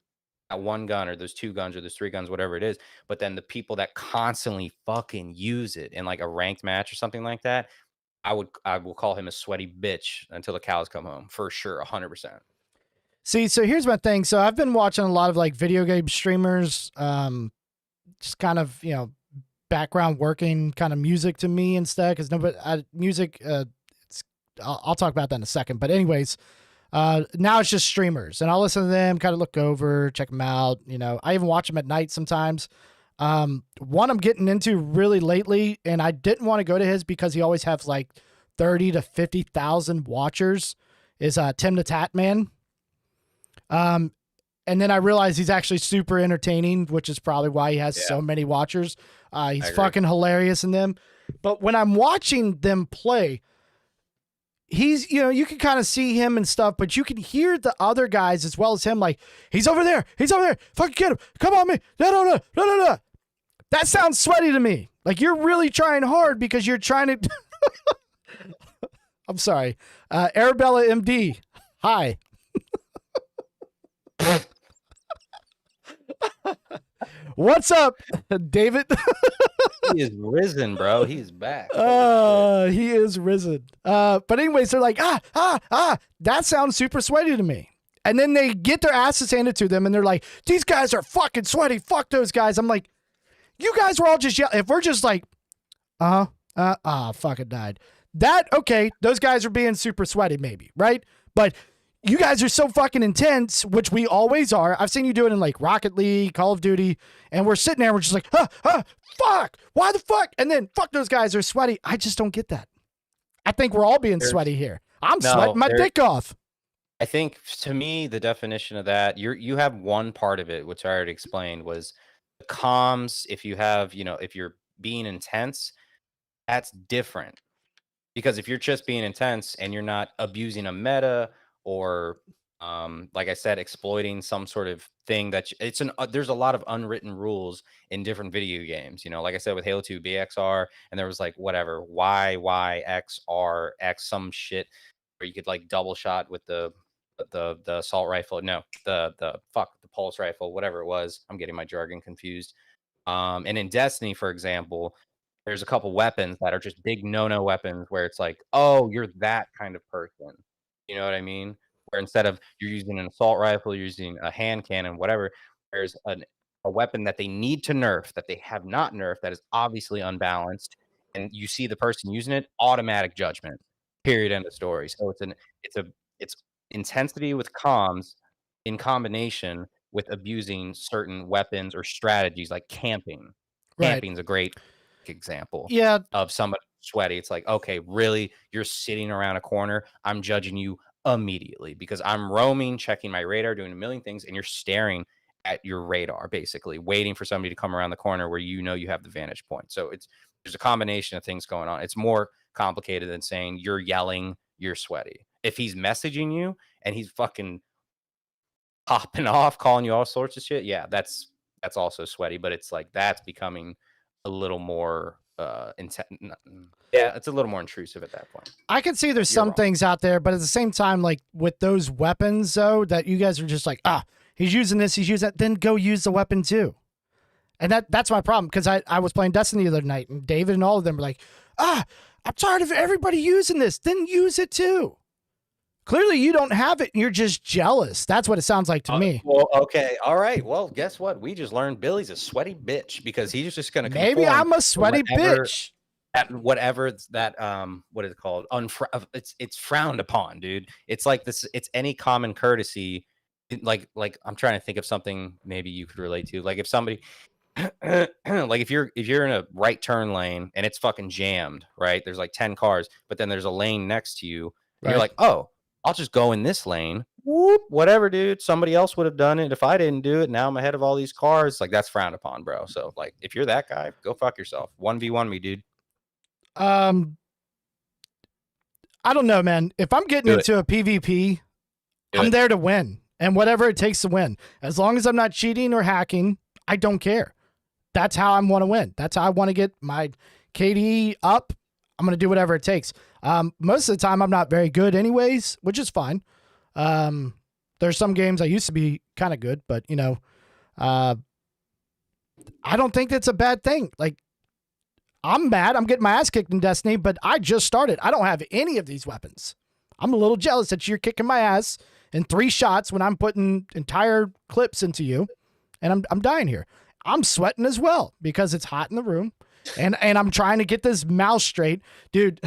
that one gun or those 2 guns or those 3 guns, whatever it is. But then the people that constantly fucking use it in like a ranked match or something like that, I will call him a sweaty bitch until the cows come home for sure, 100%. See, so here's my thing. So I've been watching a lot of like video game streamers, just kind of, background working kind of music to me instead. Cause nobody, music, I'll talk about that in a second. But anyways, now it's just streamers and I'll listen to them, kind of look over, check them out. I even watch them at night sometimes. One I'm getting into really lately, and I didn't want to go to his because he always has like 30 to 50,000 watchers, is Tim the Tat Man. And then I realized he's actually super entertaining, which is probably why he has so many watchers. He's fucking hilarious in them. But when I'm watching them play, he's, you can kind of see him and stuff, but you can hear the other guys as well as him. Like, he's over there. Fucking get him. Come on, me. No. That sounds sweaty to me. Like, you're really trying hard because you're trying to. I'm sorry. Arabella MD. Hi. What's up, David? He is risen, bro. He's back. He is risen. But anyways, they're like, that sounds super sweaty to me. And then they get their asses handed to them and they're like, these guys are fucking sweaty. Fuck those guys. I'm like, you guys were all just yelling. If we're just like, fucking died. Okay, those guys are being super sweaty maybe, right? But you guys are so fucking intense, which we always are. I've seen you do it in like Rocket League, Call of Duty, and we're sitting there, we're just like, fuck, why the fuck? And then fuck, those guys are sweaty. I just don't get that. I think we're all being sweaty here. I'm sweating my dick off. I think to me, the definition of that, you have one part of it, which I already explained, was the comms. If you have, if you're being intense, that's different. Because if you're just being intense and you're not abusing a meta or like I said, exploiting some sort of thing that there's a lot of unwritten rules in different video games. Like I said with Halo 2 BXR, and there was like whatever Y X R X some shit where you could like double shot with the assault rifle. No, the pulse rifle, whatever it was. I'm getting my jargon confused. And in Destiny, for example, there's a couple weapons that are just big no-no weapons where it's like, oh, you're that kind of person. You know what I mean? Where instead of you're using an assault rifle, you're using a hand cannon, whatever, there's a weapon that they need to nerf that they have not nerfed that is obviously unbalanced, and you see the person using it, automatic judgment. Period. End of story. So it's intensity with comms in combination with abusing certain weapons or strategies like camping. Right. Camping's a great example of somebody sweaty. It's like, okay, really, you're sitting around a corner, I'm judging you immediately because I'm roaming, checking my radar, doing a million things, and you're staring at your radar, basically waiting for somebody to come around the corner where you have the vantage point. So there's a combination of things going on. It's more complicated than saying you're yelling, you're sweaty. If he's messaging you and he's fucking popping off, calling you all sorts of shit, yeah, that's also sweaty, but it's like that's becoming a little more intense. Yeah, it's a little more intrusive at that point. I can see there's some things out there, but at the same time, like with those weapons, though, that you guys are just like, he's using this, he's using that, then go use the weapon too. And that's my problem, because I was playing Destiny the other night, and David and all of them were like, I'm tired of everybody using this, then use it too. Clearly, you don't have it, and you're just jealous. That's what it sounds like to me. Well, okay, all right. Well, guess what? We just learned Billy's a sweaty bitch because he's just going to maybe I'm a sweaty bitch. Whatever that what is it called? It's frowned upon, dude. It's like this. It's any common courtesy. Like I'm trying to think of something maybe you could relate to. Like if somebody, like if you're in a right turn lane and it's fucking jammed, right? There's like 10 cars, but then there's a lane next to you. And you're like, oh, I'll just go in this lane. Whoop, whatever, dude. Somebody else would have done it if I didn't do it. Now I'm ahead of all these cars. Like that's frowned upon, bro. So like, if you're that guy, go fuck yourself. 1v1 me, dude. I don't know, man. If I'm getting into a PvP, I'm there to win, and whatever it takes to win. As long as I'm not cheating or hacking, I don't care. That's how I want to win. That's how I want to get my KD up. I'm going to do whatever it takes. Most of the time I'm not very good anyways, which is fine. There's some games I used to be kind of good, but I don't think that's a bad thing. Like, I'm mad. I'm getting my ass kicked in Destiny, but I just started. I don't have any of these weapons. I'm a little jealous that you're kicking my ass in 3 shots when I'm putting entire clips into you, and I'm dying here. I'm sweating as well because it's hot in the room, and I'm trying to get this mouse straight. Dude,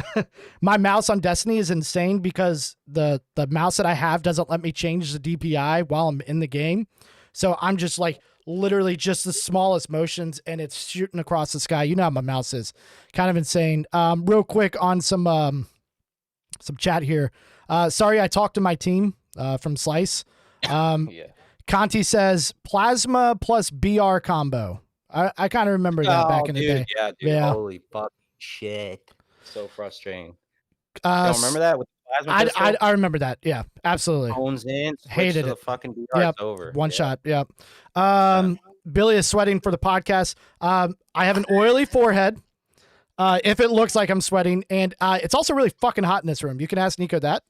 my mouse on Destiny is insane because the mouse that I have doesn't let me change the DPI while I'm in the game. So I'm just like literally just the smallest motions, and it's shooting across the sky. You know how my mouse is. Kind of insane. Real quick on some chat here. Sorry, I talked to my team from Slice. Yeah. Conti says plasma plus BR combo. I kind of remember that back in the day. Yeah, dude. Yeah. Holy fuck shit. So frustrating. You don't remember that with the plasma pistol? I remember that. Yeah, absolutely. Phones in, switch Hated to the it. fucking BR. Yep. It's over. One Yeah. shot. Yep. Billy is sweating for the podcast. I have an oily forehead. If it looks like I'm sweating, and it's also really fucking hot in this room. You can ask Nico that.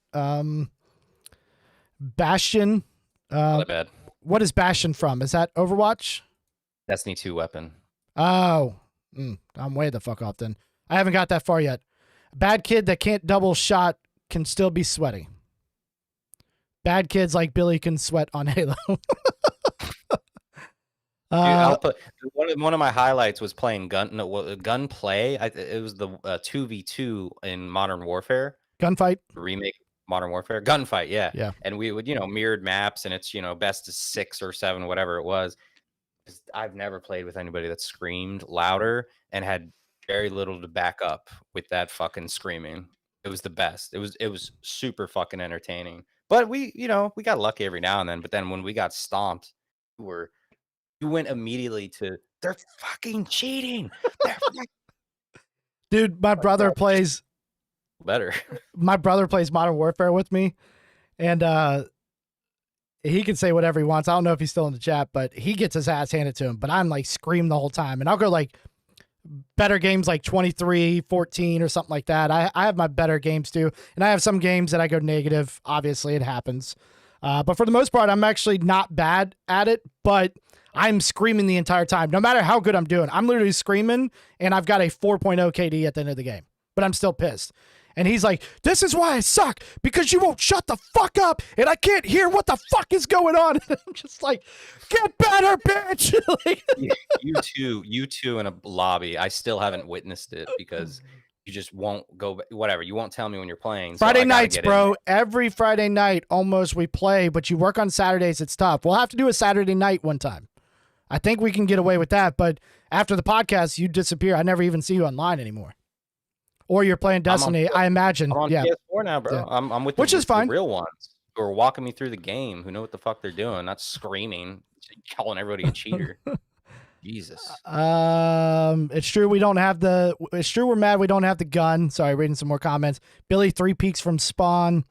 Bastion. Not that bad. What is Bastion from? Is that Overwatch? Destiny 2 weapon. Oh, I'm way the fuck off then. I haven't got that far yet. Bad kid that can't double shot can still be sweaty. Bad kids like Billy can sweat on Halo. Dude, I'll put one of my highlights was playing gunplay. It was the 2v2 in Modern Warfare. Gunfight. Remake Modern Warfare. Gunfight, yeah. Yeah. And we would, mirrored maps, and it's, best of 6 or 7, whatever it was. I've never played with anybody that screamed louder and had very little to back up with that fucking screaming. It was the best. It was super fucking entertaining. But we got lucky every now and then. But then when we got stomped, you went immediately to they're fucking cheating. Dude, my brother plays better. My brother plays Modern Warfare with me, and he can say whatever he wants. I don't know if he's still in the chat, but he gets his ass handed to him. But I'm like screaming the whole time, and I'll go like better games like 23-14 or something like that. I have my better games too, and I have some games that I go negative. Obviously, it happens, but for the most part, I'm actually not bad at it. But I'm screaming the entire time, no matter how good I'm doing. I'm literally screaming, and I've got a 4.0 KD at the end of the game, but I'm still pissed. And he's like, this is why I suck, because you won't shut the fuck up, and I can't hear what the fuck is going on. And I'm just like, get better, bitch. Like, you two in a lobby. I still haven't witnessed it because you just won't go, whatever. You won't tell me when you're playing. So Friday nights, bro. Every Friday night, almost, we play, but you work on Saturdays. It's tough. We'll have to do a Saturday night one time. I think we can get away with that, but after the podcast, you disappear. I never even see you online anymore. Or you're playing Destiny, I imagine. I'm on PS4 now, bro. Yeah. I'm with Which is fine. The real ones who are walking me through the game, who know what the fuck they're doing, not screaming, calling everybody a cheater. Jesus. It's true we don't have the. It's true we're mad we don't have the gun. Sorry, reading some more comments. Billy 3 peaks from Spawn.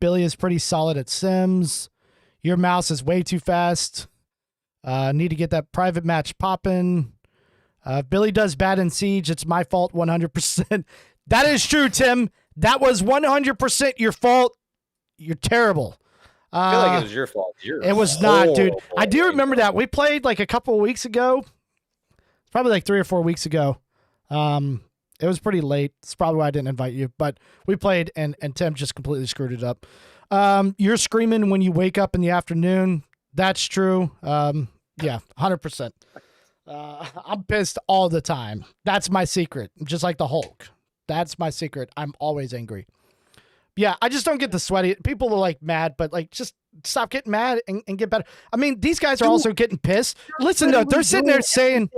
Billy is pretty solid at Sims. Your mouse is way too fast. Need to get that private match popping. Billy does bad in Siege. It's my fault 100%. That is true, Tim. That was 100% your fault. You're terrible. I feel like it was your fault. It was not, dude. I do remember that. We played like a couple of weeks ago. Probably like 3 or 4 weeks ago. It was pretty late. It's probably why I didn't invite you. But we played, and Tim just completely screwed it up. You're screaming when you wake up in the afternoon. That's true. Yeah, 100%. I'm pissed all the time. That's my secret. Just like the Hulk. That's my secret. I'm always angry. Yeah, I just don't get the sweaty. People are like mad, but like just stop getting mad and get better. I mean, these guys are also getting pissed. Listen, though, they're sitting there saying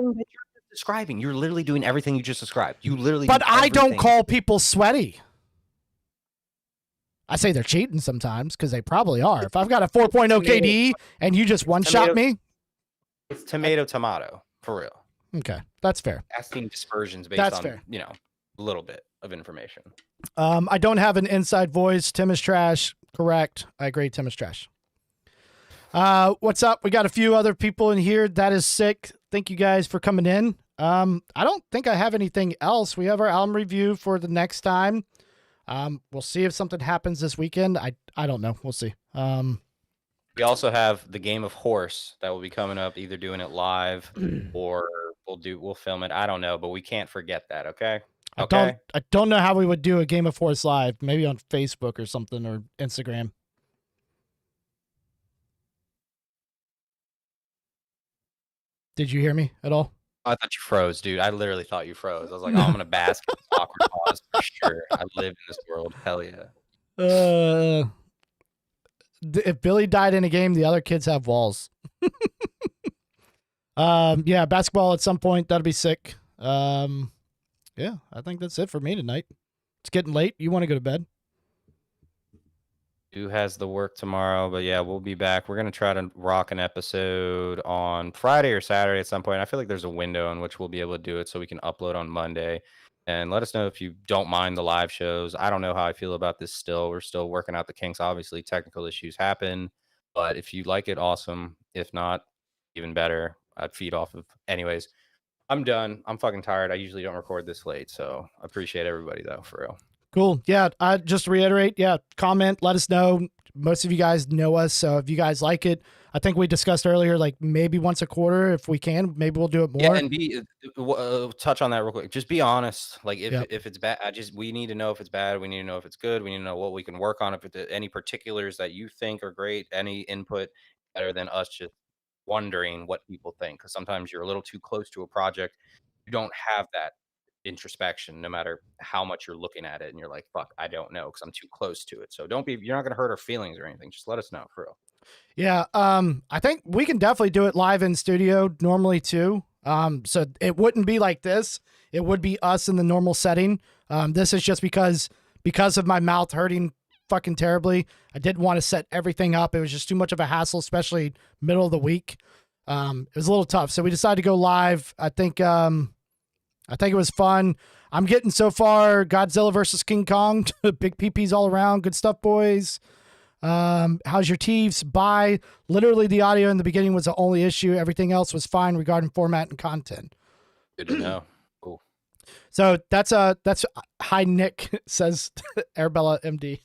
describing. You're literally doing everything you just described. You literally. But I don't call people sweaty. I say they're cheating sometimes because they probably are. If I've got a 4.0 KD and you just one-shot me. It's tomato. For real. Okay, that's fair. Asking dispersions based on, a little bit of information. I don't have an inside voice. Tim is trash. Correct. I agree. Tim is trash. What's up? We got a few other people in here. That is sick. Thank you guys for coming in. I don't think I have anything else. We have our album review for the next time. We'll see if something happens this weekend. I don't know. We'll see. We also have the game of horse that will be coming up, either doing it live or we'll film it. I don't know, but we can't forget that, okay? Okay? I don't know how we would do a Game of Force live. Maybe on Facebook or something, or Instagram. Did you hear me at all? I thought you froze, dude. I literally thought you froze. I was like, oh, I'm gonna bask in this awkward pause for sure. I live in this world. Hell yeah. If Billy died in a game, the other kids have walls. Yeah, basketball at some point. That'll be sick. Yeah, I think that's it for me tonight. It's getting late. You want to go to bed? Who has the work tomorrow? But yeah, we'll be back. We're gonna try to rock an episode on Friday or Saturday at some point. I feel like there's a window in which we'll be able to do it, so we can upload on Monday. And let us know if you don't mind the live shows. I don't know how I feel about this still. We're still working out the kinks. Obviously, technical issues happen, but if you like it, awesome. If not, even better. I'd feed off of. Anyways, I'm done. I'm fucking tired. I usually don't record this late, so I appreciate everybody though, for real. Cool. Yeah, I just reiterate. Yeah, comment. Let us know. Most of you guys know us, so if you guys like it, I think we discussed earlier, like maybe once a quarter if we can. Maybe we'll do it more. Yeah, and touch on that real quick. Just be honest. Like if it's bad, we need to know if it's bad. We need to know if it's good. We need to know what we can work on. If it's any particulars that you think are great, any input better than us just wondering what people think. Because sometimes you're a little too close to a project. You don't have that introspection, no matter how much you're looking at it, and you're like, "Fuck, I don't know," because I'm too close to it. So don't be. You're not gonna hurt our feelings or anything. Just let us know, for real. Yeah, I think we can definitely do it live in studio normally too. So it wouldn't be like this. It would be us in the normal setting. This is just because of my mouth hurting fucking terribly. I didn't want to set everything up. It was just too much of a hassle, especially middle of the week. It was a little tough, so we decided to go live. I think it was fun. I'm getting so far Godzilla versus King Kong, big PPs all around. Good stuff, boys. How's your Teeves? Bye. Literally, the audio in the beginning was the only issue. Everything else was fine regarding format and content. Good to know. Cool. So that's hi Nick, says Arabella MD.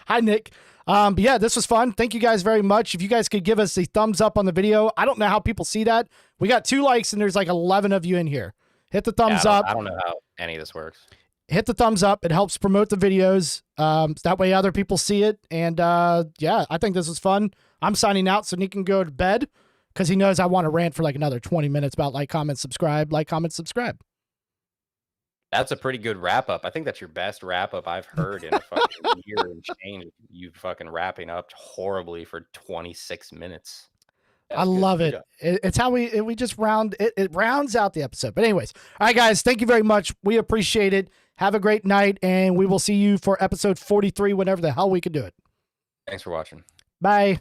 Hi Nick. But yeah, this was fun. Thank you guys very much. If you guys could give us a thumbs up on the video. I don't know how people see that. We got 2 likes and there's like 11 of you in here. Hit the thumbs up. I don't know how any of this works. Hit the thumbs up. It helps promote the videos. That way other people see it. And yeah, I think this was fun. I'm signing out so Nick can go to bed because he knows I want to rant for like another 20 minutes about like, comment, subscribe, like, comment, subscribe. That's a pretty good wrap up. I think that's your best wrap up I've heard in a fucking year and change. You fucking wrapping up horribly for 26 minutes. I love it. It's how we just round it. It rounds out the episode. But anyways, all right, guys, thank you very much. We appreciate it. Have a great night, and we will see you for episode 43 whenever the hell we can do it. Thanks for watching. Bye.